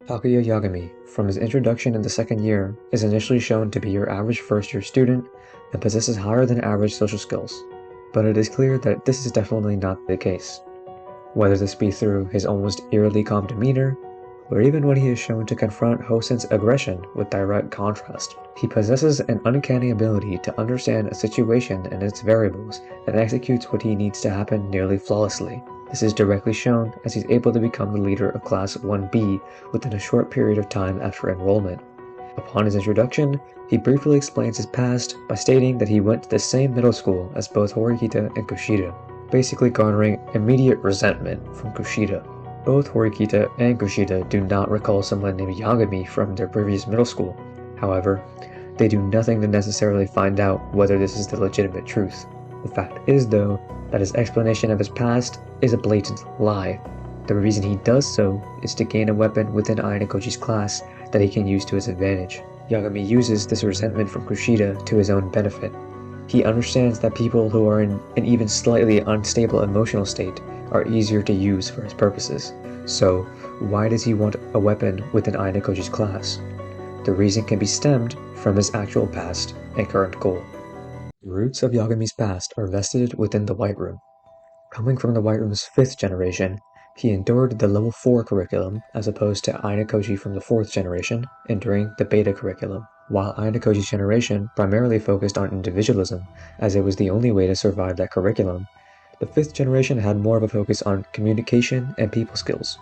Takuya Yagami, from his introduction in the second year, is initially shown to be your average first-year student and possesses higher than average social skills, but it is clear that this is definitely not the case. Whether this be through his almost eerily calm demeanor, or even when he is shown to confront Hosen's aggression with direct contrast, he possesses an uncanny ability to understand a situation and its variables and executes what he needs to happen nearly flawlessly. This is directly shown as he's able to become the leader of Class 1B within a short period of time after enrollment. Upon his introduction, he briefly explains his past by stating that he went to the same middle school as both Horikita and Kushida, basically garnering immediate resentment from Kushida. Both Horikita and Kushida do not recall someone named Yagami from their previous middle school. However, they do nothing to necessarily find out whether this is the legitimate truth. The fact is, though, that his explanation of his past is a blatant lie. The reason he does so is to gain a weapon within Ayanokoji's class that he can use to his advantage. Yagami uses this resentment from Kushida to his own benefit. He understands that people who are in an even slightly unstable emotional state are easier to use for his purposes. So, why does he want a weapon within Ayanokoji's class? The reason can be stemmed from his actual past and current goal. The roots of Yagami's past are vested within the White Room. Coming from the White Room's 5th generation, he endured the level 4 curriculum as opposed to Ayanokoji from the 4th generation enduring the Beta curriculum. While Ayanokoji's generation primarily focused on individualism, as it was the only way to survive that curriculum, the 5th generation had more of a focus on communication and people skills.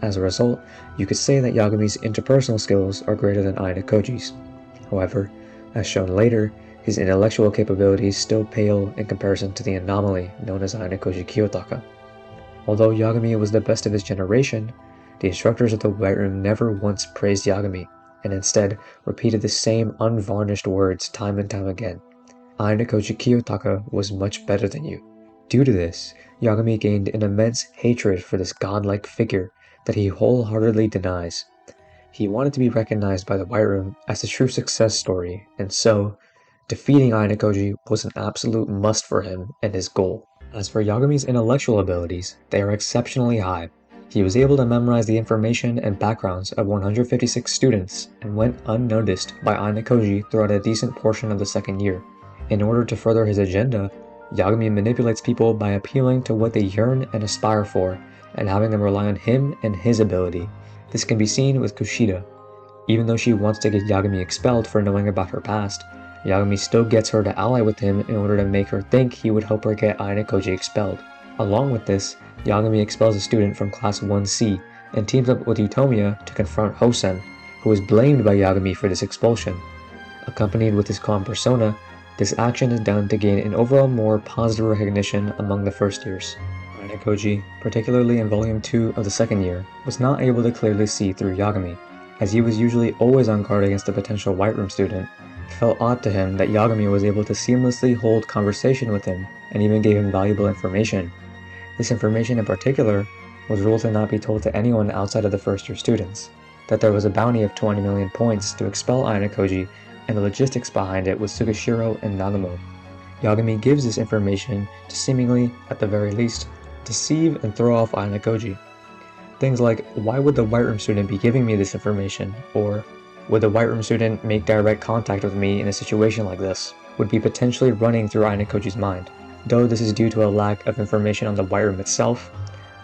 As a result, you could say that Yagami's interpersonal skills are greater than Ayanokoji's. However, as shown later, his intellectual capabilities still pale in comparison to the anomaly known as Ayanokoji Kiyotaka. Although Yagami was the best of his generation, the instructors of the White Room never once praised Yagami, and instead repeated the same unvarnished words time and time again. Ayanokoji Kiyotaka was much better than you. Due to this, Yagami gained an immense hatred for this godlike figure that he wholeheartedly denies. He wanted to be recognized by the White Room as a true success story, and so, defeating Ayanokoji was an absolute must for him and his goal. As for Yagami's intellectual abilities, they are exceptionally high. He was able to memorize the information and backgrounds of 156 students and went unnoticed by Ayanokoji throughout a decent portion of the second year. In order to further his agenda, Yagami manipulates people by appealing to what they yearn and aspire for, and having them rely on him and his ability. This can be seen with Kushida. Even though she wants to get Yagami expelled for knowing about her past, Yagami still gets her to ally with him in order to make her think he would help her get Ayanokoji expelled. Along with this, Yagami expels a student from Class 1C and teams up with Utomiya to confront Hosen, who is blamed by Yagami for this expulsion. Accompanied with his calm persona, this action is done to gain an overall more positive recognition among the first years. Ayanokoji, particularly in Volume 2 of the second year, was not able to clearly see through Yagami, as he was usually always on guard against a potential White Room student. It felt odd to him that Yagami was able to seamlessly hold conversation with him and even gave him valuable information. This information in particular was ruled to not be told to anyone outside of the first-year students, that there was a bounty of 20 million points to expel Ayanokoji, and the logistics behind it was Tsukishiro and Nagumo. Yagami gives this information to seemingly, at the very least, deceive and throw off Ayanokoji. Things like, why would the White Room student be giving me this information? Or, would the White Room student make direct contact with me in a situation like this? Would be potentially running through Ayanokoji's mind. Though this is due to a lack of information on the White Room itself,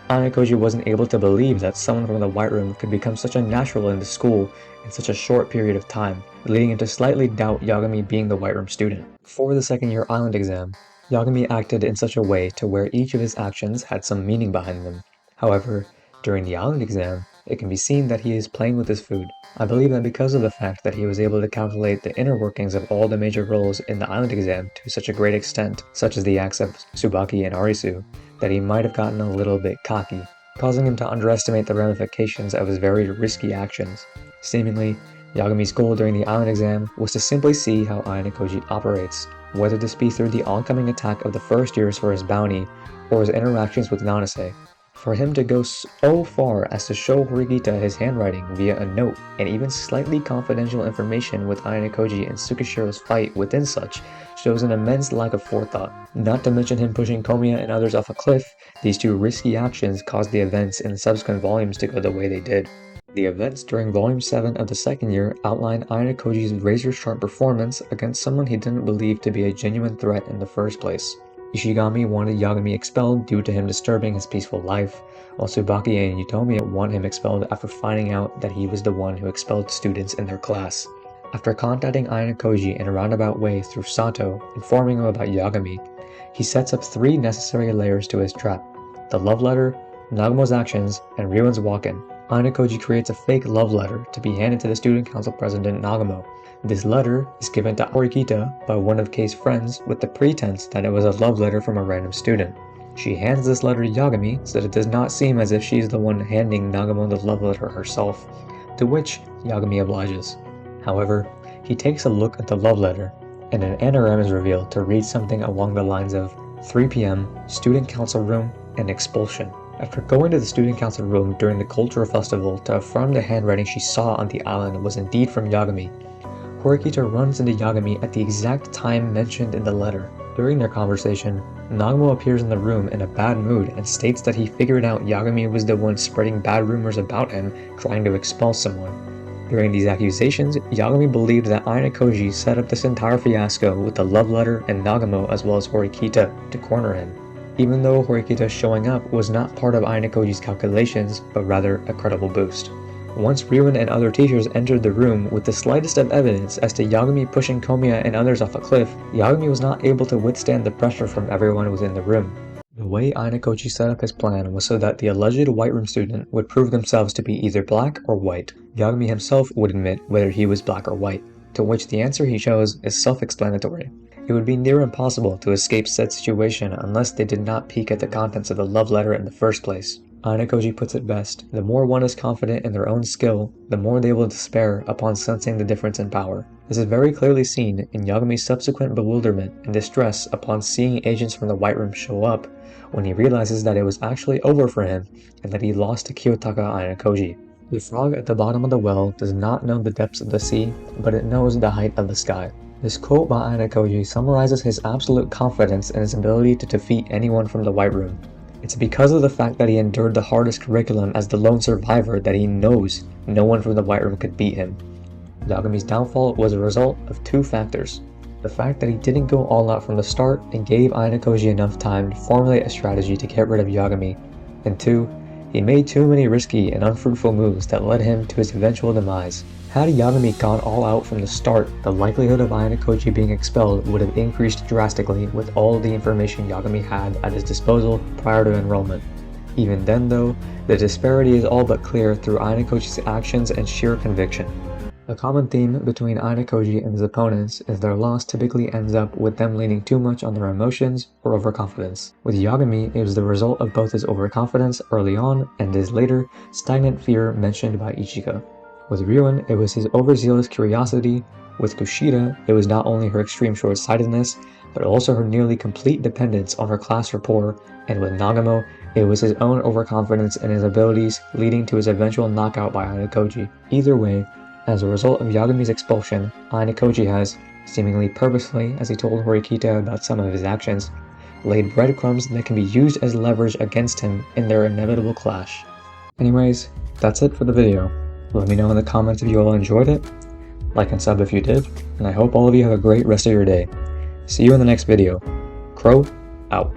Ayanokoji wasn't able to believe that someone from the White Room could become such a natural in the school in such a short period of time, leading him to slightly doubt Yagami being the White Room student. For the second-year island exam, Yagami acted in such a way to where each of his actions had some meaning behind them. However, during the island exam, it can be seen that he is playing with his food. I believe that because of the fact that he was able to calculate the inner workings of all the major roles in the island exam to such a great extent, such as the acts of Tsubaki and Arisu, that he might have gotten a little bit cocky, causing him to underestimate the ramifications of his very risky actions. Seemingly, Yagami's goal during the island exam was to simply see how Ayanokoji operates, whether this be through the oncoming attack of the first years for his bounty, or his interactions with Nanase. For him to go so far as to show Horikita his handwriting via a note, and even slightly confidential information with Ayanokoji and Tsukishiro's fight within such, shows an immense lack of forethought. Not to mention him pushing Komiya and others off a cliff, these two risky actions caused the events in the subsequent volumes to go the way they did. The events during Volume 7 of the second year outline Ayanokoji's razor-sharp performance against someone he didn't believe to be a genuine threat in the first place. Ishigami wanted Yagami expelled due to him disturbing his peaceful life, while Tsubaki and Yutomi want him expelled after finding out that he was the one who expelled students in their class. After contacting Ayanokoji in a roundabout way through Sato, informing him about Yagami, he sets up 3 necessary layers to his trap: the love letter, Nagamo's actions, and Ryuen's walk-in. Ayanokoji creates a fake love letter to be handed to the student council president Nagamo. This letter is given to Horikita by one of Kei's friends with the pretense that it was a love letter from a random student. She hands this letter to Yagami so that it does not seem as if she is the one handing Nagamo the love letter herself, to which Yagami obliges. However, he takes a look at the love letter, and an anagram is revealed to read something along the lines of 3 p.m., student council room, and expulsion. After going to the student council room during the cultural festival to affirm the handwriting she saw on the island was indeed from Yagami, Horikita runs into Yagami at the exact time mentioned in the letter. During their conversation, Nagamo appears in the room in a bad mood and states that he figured out Yagami was the one spreading bad rumors about him, trying to expel someone. During these accusations, Yagami believed that Ayanokoji set up this entire fiasco with the love letter and Nagamo as well as Horikita to corner him, even though Horikita showing up was not part of Ayanokoji's calculations, but rather a credible boost. Once Ryuen and other teachers entered the room with the slightest of evidence as to Yagami pushing Komiya and others off a cliff, Yagami was not able to withstand the pressure from everyone within the room. The way Ayanokoji set up his plan was so that the alleged White Room student would prove themselves to be either black or white. Yagami himself would admit whether he was black or white, to which the answer he chose is self-explanatory. It would be near impossible to escape said situation unless they did not peek at the contents of the love letter in the first place. Ayanokoji puts it best: the more one is confident in their own skill, the more they will despair upon sensing the difference in power. This is very clearly seen in Yagami's subsequent bewilderment and distress upon seeing agents from the White Room show up, when he realizes that it was actually over for him and that he lost to Kiyotaka Ayanokoji. The frog at the bottom of the well does not know the depths of the sea, but it knows the height of the sky. This quote by Ayanokoji summarizes his absolute confidence in his ability to defeat anyone from the White Room. It's because of the fact that he endured the hardest curriculum as the lone survivor that he knows no one from the White Room could beat him. Yagami's downfall was a result of 2 factors. The fact that he didn't go all out from the start and gave Ayanokoji enough time to formulate a strategy to get rid of Yagami, and 2, he made too many risky and unfruitful moves that led him to his eventual demise. Had Yagami gone all out from the start, the likelihood of Ayanokoji being expelled would have increased drastically with all the information Yagami had at his disposal prior to enrollment. Even then though, the disparity is all but clear through Ayanokoji's actions and sheer conviction. A common theme between Ayanokoji and his opponents is their loss typically ends up with them leaning too much on their emotions or overconfidence. With Yagami, it was the result of both his overconfidence early on and his later stagnant fear mentioned by Ichika. With Ryuen, it was his overzealous curiosity. With Kushida, it was not only her extreme short-sightedness, but also her nearly complete dependence on her class rapport, and with Nagamo, it was his own overconfidence in his abilities leading to his eventual knockout by Ayanokoji. Either way, as a result of Yagami's expulsion, Ayanokoji has, seemingly purposefully as he told Horikita about some of his actions, laid breadcrumbs that can be used as leverage against him in their inevitable clash. Anyways, that's it for the video. Let me know in the comments if you all enjoyed it, like and sub if you did, and I hope all of you have a great rest of your day. See you in the next video. Crow